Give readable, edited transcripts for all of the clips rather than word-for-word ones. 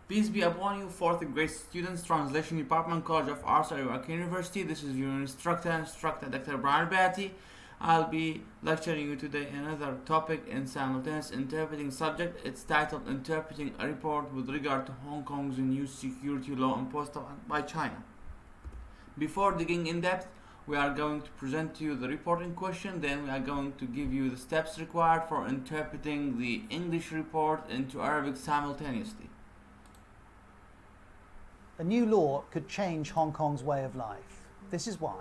Peace be upon you, 4th grade students, Translation Department, College of Arts, Iraq University. This is your instructor, Dr. Brian Batty. I'll be lecturing you today another topic in simultaneous interpreting subject. It's titled Interpreting a Report with regard to Hong Kong's new security law imposed by China. Before digging in depth, we are going to present to you the report in question, then we are going to give you the steps required for interpreting the English report into Arabic simultaneously. A new law could change Hong Kong's way of life. This is why.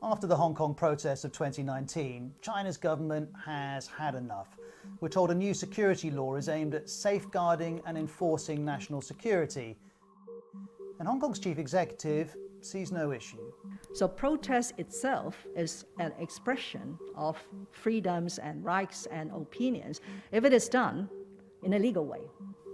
After the Hong Kong protests of 2019, China's government has had enough. We're told a new security law is aimed at safeguarding and enforcing national security. And Hong Kong's chief executive sees no issue. So protest itself is an expression of freedoms and rights and opinions, if it is done in a legal way,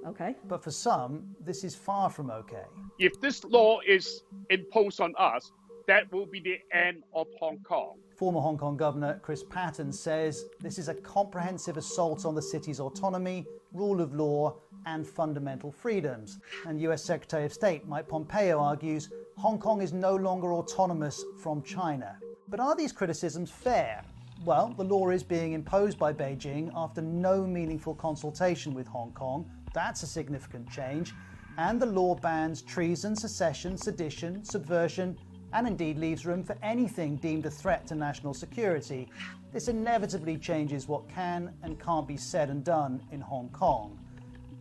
okay? But for some, this is far from okay. If this law is imposed on us, that will be the end of Hong Kong. Former Hong Kong Governor Chris Patten says this is a comprehensive assault on the city's autonomy, rule of law, and fundamental freedoms. And US Secretary of State Mike Pompeo argues Hong Kong is no longer autonomous from China. But are these criticisms fair? Well, the law is being imposed by Beijing after no meaningful consultation with Hong Kong. That's a significant change. And the law bans treason, secession, sedition, subversion, and indeed leaves room for anything deemed a threat to national security. This inevitably changes what can and can't be said and done in Hong Kong.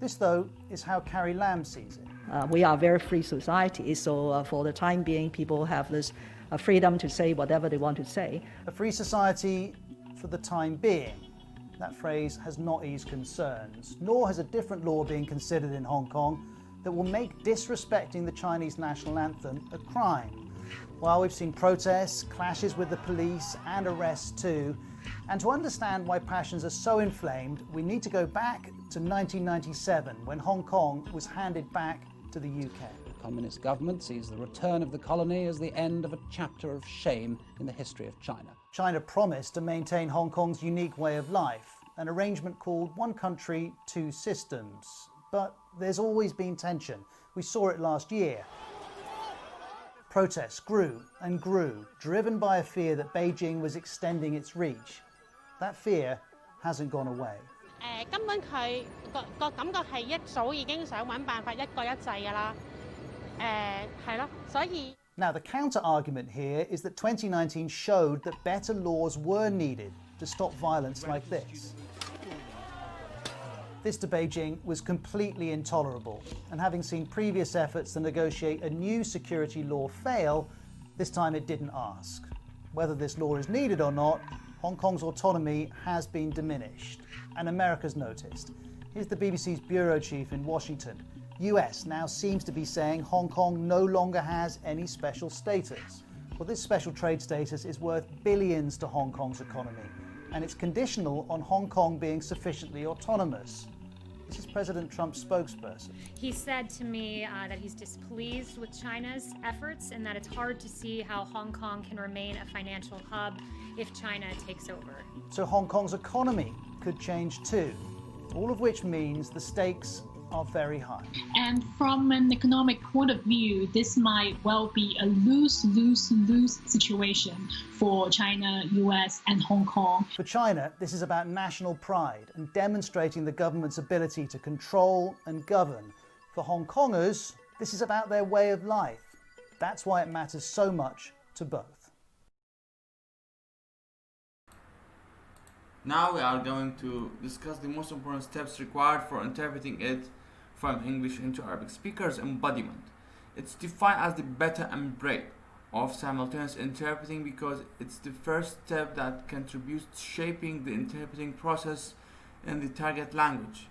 This, though, is how Carrie Lam sees it. We are a very free society, so for the time being, people have this freedom to say whatever they want to say. A free society for the time being. That phrase has not eased concerns, nor has a different law being considered in Hong Kong that will make disrespecting the Chinese national anthem a crime. While we've seen protests, clashes with the police, and arrests too, and to understand why passions are so inflamed, we need to go back to 1997, when Hong Kong was handed back to the UK. The Communist government sees the return of the colony as the end of a chapter of shame in the history of China. China promised to maintain Hong Kong's unique way of life, an arrangement called one country, two systems. But there's always been tension. We saw it last year. Protests grew and grew, driven by a fear that Beijing was extending its reach. That fear hasn't gone away. 根本佢個感覺係一早已經想揾辦法一國一制㗎啦，係咯，所以。Now, the counter-argument here is that 2019 showed that better laws were needed to stop violence like this. This to Beijing was completely intolerable, and having seen previous efforts to negotiate a new security law fail, this time it didn't ask. Whether this law is needed or not, Hong Kong's autonomy has been diminished, and America's noticed. Here's the BBC's bureau chief in Washington. US now seems to be saying Hong Kong no longer has any special status. Well, this special trade status is worth billions to Hong Kong's economy, and it's conditional on Hong Kong being sufficiently autonomous. This is President Trump's spokesperson. He said to me that he's displeased with China's efforts and that it's hard to see how Hong Kong can remain a financial hub if China takes over. So Hong Kong's economy could change too, all of which means the stakes are very high. And from an economic point of view, this might well be a lose-lose-lose situation for China, US, and Hong Kong. For China, this is about national pride and demonstrating the government's ability to control and govern. For Hong Kongers, this is about their way of life. That's why it matters so much to both. Now we are going to discuss the most important steps required for interpreting it from English into Arabic. Speaker's embodiment. It's defined as the beta and break of simultaneous interpreting because it's the first step that contributes to shaping the interpreting process in the target language.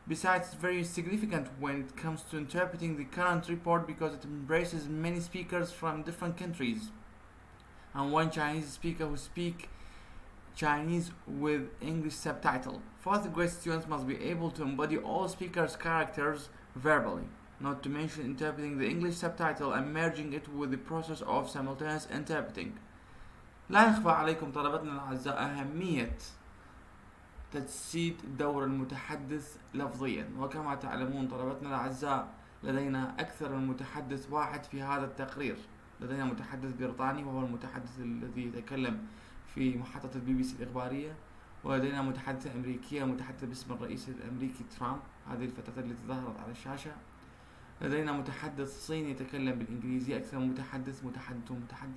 Besides, it's very significant when it comes to interpreting the current report because it embraces many speakers from different countries and one Chinese speaker who speak Chinese with English subtitle. 4th grade students must be able to embody all speakers' characters verbally, not to mention interpreting the English subtitle and merging it with the process of simultaneous interpreting. لا يخفى عليكم طلبتنا الأعزاء أهمية تجسيد دور المتحدث لفظيا. وكما تعلمون طلبتنا الأعزاء لدينا أكثر من متحدث واحد في هذا التقرير. لدينا متحدث بريطاني وهو المتحدث الذي يتكلم في محطة BBC الإخبارية، ولدينا متحدثة أمريكية متحدثة باسم الرئيس الأمريكي ترامب، هذه الفتاة التي ظهرت على الشاشة. لدينا متحدث صيني يتكلم بالإنجليزية أكثر من متحدث،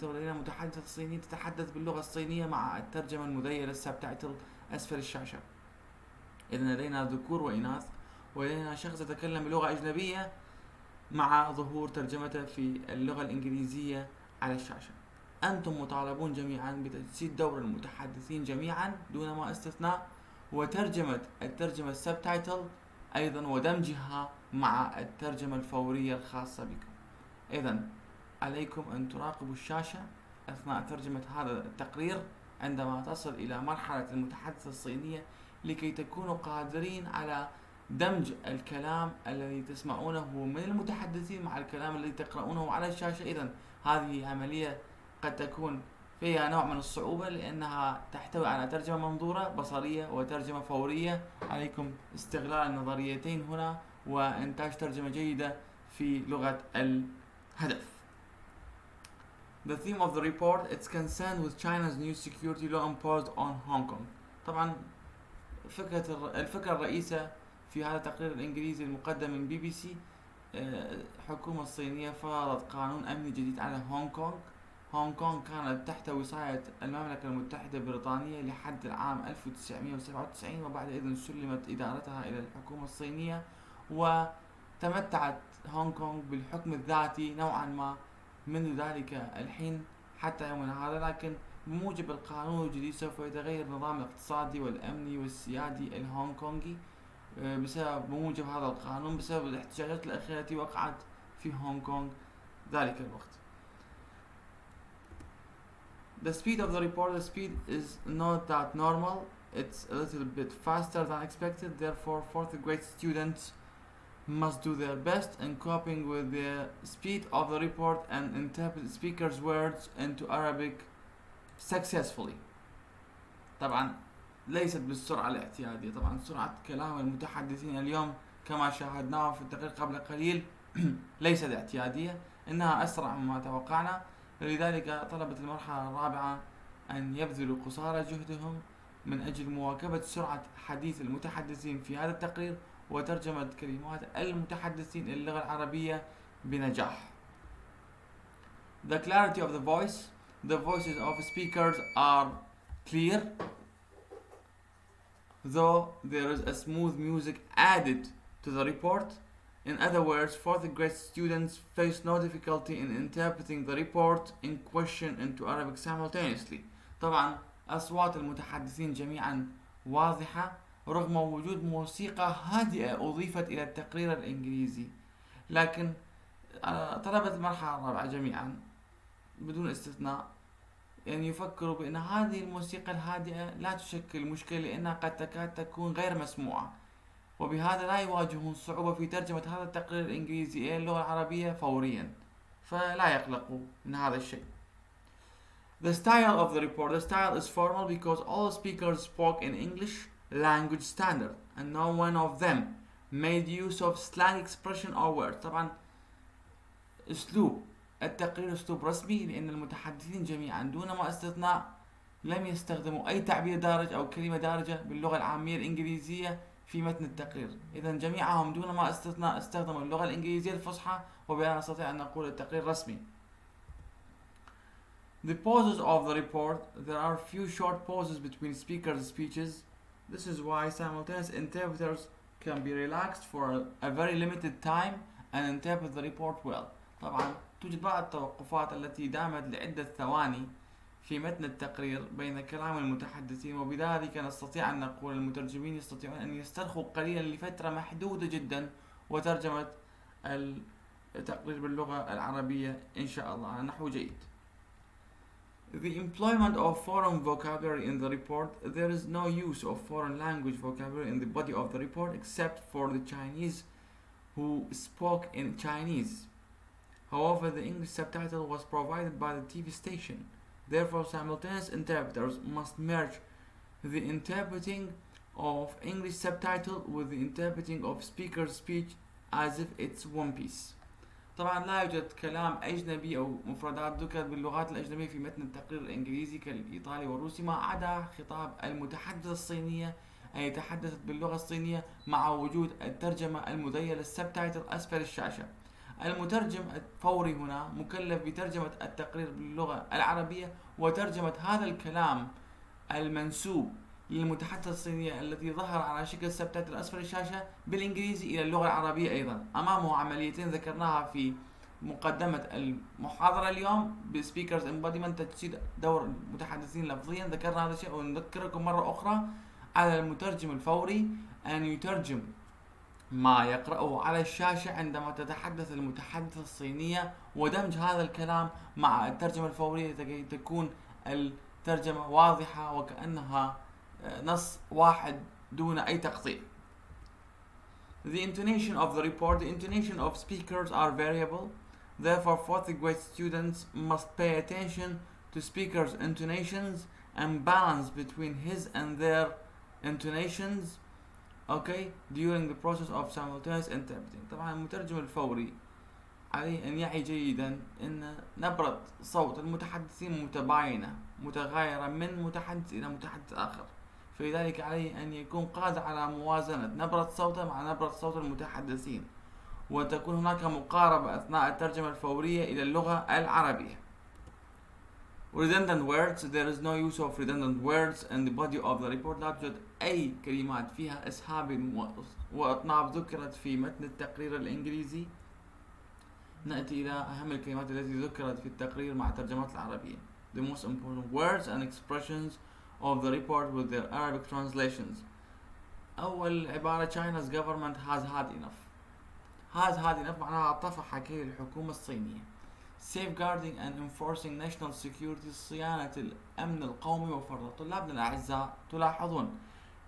ولدينا متحدث صيني تتحدث باللغة الصينية مع الترجمة المذيلة السبتايتل أسفل الشاشة. إذن لدينا ذكور وإناث، ولدينا شخص يتكلم بلغة أجنبية مع ظهور ترجمته في اللغة الإنجليزية على الشاشة. أنتم مطالبون جميعا بتجسيد دور المتحدثين جميعا دون ما استثناء، وترجمة الترجمة السبتايتل أيضا، ودمجها مع الترجمة الفورية الخاصة بكم. إذن عليكم أن تراقبوا الشاشة أثناء ترجمة هذا التقرير عندما تصل إلى مرحلة المتحدثة الصينية، لكي تكونوا قادرين على دمج الكلام الذي تسمعونه من المتحدثين مع الكلام الذي تقرؤونه على الشاشة. إذن هذه عملية قد تكون فيها نوع من الصعوبة لأنها تحتوي على ترجمة منظورة بصرية وترجمة فورية. عليكم استغلال النظريتين هنا وإنتاج ترجمة جيدة في لغة الهدف. The theme of the report is concerned with China's new security law imposed on Hong Kong. طبعا الفكرة الرئيسة في هذا التقرير الإنجليزي المقدم من BBC، الحكومة الصينية فرضت قانون أمني جديد على هونغ كونغ. هونغ كونغ كانت تحت وصاية المملكة المتحدة البريطانية لحد العام 1997، وبعد إذن سلمت إدارتها إلى الحكومة الصينية، وتمتعت هونغ كونغ بالحكم الذاتي نوعا ما منذ ذلك الحين حتى يومنا هذا. لكن بموجب القانون الجديد سوف يتغير النظام الاقتصادي والأمني والسيادي الهونغ كونغي بموجب هذا القانون، بسبب الاحتجاجات الأخيرة التي وقعت في هونغ كونغ ذلك الوقت. The speed of the report, the speed is not that normal, it's a little bit faster than expected. Therefore, fourth grade students must do their best in coping with the speed of the report and interpret the speaker's words into Arabic successfully. طبعا ليست بالسرعة الاعتيادية. طبعا سرعة كلام المتحدثين اليوم كما شاهدناه في التقرير قبل قليل ليست اعتيادية، إنها أسرع مما توقعنا. لذلك طلبت المرحلة الرابعة أن يبذلوا قصارى جهدهم من أجل مواكبة سرعة حديث المتحدثين في هذا التقرير وترجمة كلمات المتحدثين إلى اللغة العربية بنجاح. The clarity of the voice. The voices of speakers are clear, though there is a smooth music added to the report. In other words, fourth grade students face no difficulty in interpreting the report in question into Arabic simultaneously. طبعا أصوات المتحدثين جميعا واضحة رغم وجود موسيقى هادئة أضيفت إلى التقرير الإنجليزي. لكن طلبة المرحلة الرابعة جميعا بدون استثناء يعني يفكروا بأن هذه الموسيقى الهادئة لا تشكل مشكلة، لأنها قد تكاد تكون غير مسموعة، وبهذا لا يواجهون صعوبة في ترجمة هذا التقرير الإنجليزي إلى اللغة العربية فوريا، فلا يقلقوا من هذا الشيء. The style of the report. The style is formal because all speakers spoke in English language standard and no one of them made use of slang expression or words. طبعا أسلوب التقرير أسلوب رسمي، لأن المتحدثين جميعا دون ما استثناء لم يستخدموا أي تعبير دارج أو كلمة دارجة باللغة العامية الإنجليزية في متن التقرير. إذن جميعهم دون ما استثناء استخدموا اللغة الإنجليزية الفصحى، وبهذا نستطيع أن نقول التقرير رسمي. The pauses of the report. There are few short pauses between speakers' speeches. This is why simultaneous interpreters can be relaxed for a very limited time and interpret the report well. طبعا توجد بعض التوقفات التي دامت لعدة ثواني في متن التقرير بين كلام المتحدثين، وبذلك نستطيع أن نقول المترجمين يستطيعون أن يسترخوا قليلا لفترة محدودة جدا وترجمة التقرير باللغة العربية إن شاء الله على نحو جيد. The employment of foreign vocabulary in the report. There is no use of foreign language vocabulary in the body of the report except for the Chinese who spoke in Chinese. However, the English subtitle was provided by the TV station. Therefore, simultaneous interpreters must merge the interpreting of English subtitle with the interpreting of speaker's speech as if it's one piece. طبعا لا يوجد كلام أجنبي أو مفردات ذكرت باللغات الأجنبية في متن التقرير الإنجليزي كالإيطالي والروسي ما عدا خطاب المتحدث الصينية أي تحدثت باللغة الصينية مع وجود الترجمة المذيلة السبتايتل أسفل الشاشة. المترجم الفوري هنا مكلف بترجمة التقرير باللغة العربية وترجمة هذا الكلام المنسوب للمتحدث الصينية الذي ظهر على شكل سبتايتل أسفل الشاشة بالإنجليزي إلى اللغة العربية أيضا. أمامه عمليتين ذكرناها في مقدمة المحاضرة اليوم بسبيكرز امبوديمنت تجسيد دور المتحدثين لفظيا. ذكرنا هذا الشيء ونذكركم مرة أخرى على المترجم الفوري أن يترجم ما يقرأه على الشاشة عندما تتحدث المتحدث الصينية ودمج هذا الكلام مع الترجمة الفورية لكي تكون الترجمة واضحة وكأنها نص واحد دون أي تقطيع. The intonation of the report. The intonation of speakers are variable. Therefore, fourth grade students must pay attention to speakers' intonations and balance between his and their intonations, okay, during the process of simultaneous interpreting. طبعا المترجم الفوري عليه أن يعي جيدا أن نبرة صوت المتحدثين متباينة متغايرة من متحدث إلى متحدث آخر، فلذلك عليه أن يكون قادر على موازنة نبرة صوته مع نبرة صوت المتحدثين وتكون هناك مقاربة أثناء الترجمة الفورية إلى اللغة العربية. Redundant words. There is no use of redundant words in the body of the report. لا توجد أي كلمات فيها إسهاب وأطناب ذكرت في متن التقرير الإنجليزي. نأتي إلى أهم الكلمات التي ذكرت في التقرير مع الترجمات العربية. The most important words and expressions of the report with their Arabic translations. أول عبارة China's government has had enough. has had enough معناها طفح كيل الحكومة الصينية. Safeguarding and enforcing national security. صيانة الأمن القومي وفرضه. طلابنا الأعزاء تلاحظون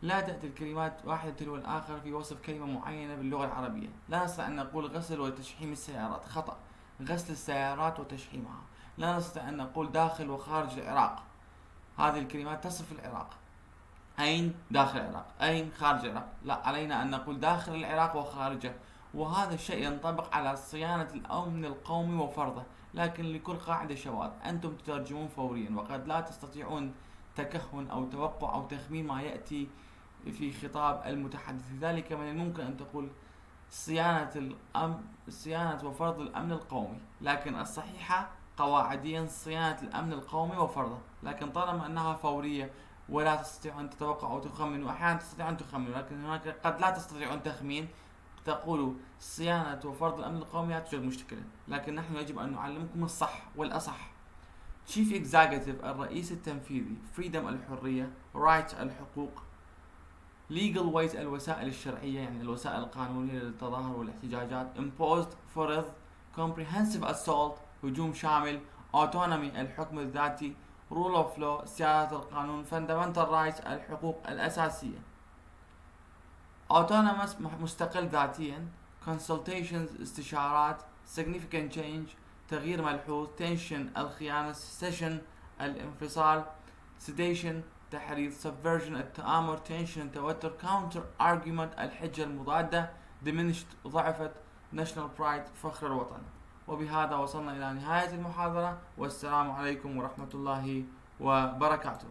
لا تأتي الكلمات واحدة تلو الآخر في وصف كلمة معينة باللغة العربية. لا نستطيع أن نقول غسل وتشحيم السيارات، خطأ. غسل السيارات وتشحيمها. لا نستطيع أن نقول داخل وخارج العراق. هذه الكلمات تصف العراق. أين داخل العراق، أين خارج العراق. لا، علينا أن نقول داخل العراق وخارجه، وهذا الشيء ينطبق على صيانة الأمن القومي وفرضه. لكن لكل قاعدة شواذ. أنتم تترجمون فوريا وقد لا تستطيعون تكهن أو توقع أو تخمين ما يأتي في خطاب المتحدث. لذلك من الممكن أن تقول صيانة وفرض الأمن القومي، لكن الصحيحة قواعديا صيانة الأمن القومي وفرضه. لكن طالما أنها فورية ولا تستطيع أن تتوقع أو تخمن، وأحيانا تستطيع أن تخمن لكن هناك قد لا تستطيع أن تخمين، تقول صيانة وفرض الأمن القومي لا توجد مشكلة. لكن نحن يجب أن نعلمكم الصح والأصح. Chief Executive الرئيس التنفيذي. Freedom الحرية. Rights الحقوق. Legal ways الوسائل الشرعية يعني الوسائل القانونية للتظاهر والاحتجاجات. Imposed فرض. Comprehensive assault هجوم شامل. Autonomy الحكم الذاتي. Rule of law سيادة القانون. Fundamental rights الحقوق الأساسية. Autonomous مستقل ذاتيا. Consultations استشارات. Significant change تغيير ملحوظ. Tension الخيانة. Secession الانفصال. Sedation تحريض. Subversion التآمر. Tension توتر. Counter argument الحجة المضادة. Diminished ضعفت. National pride فخر الوطن. وبهذا وصلنا إلى نهاية المحاضرة، والسلام عليكم ورحمة الله وبركاته.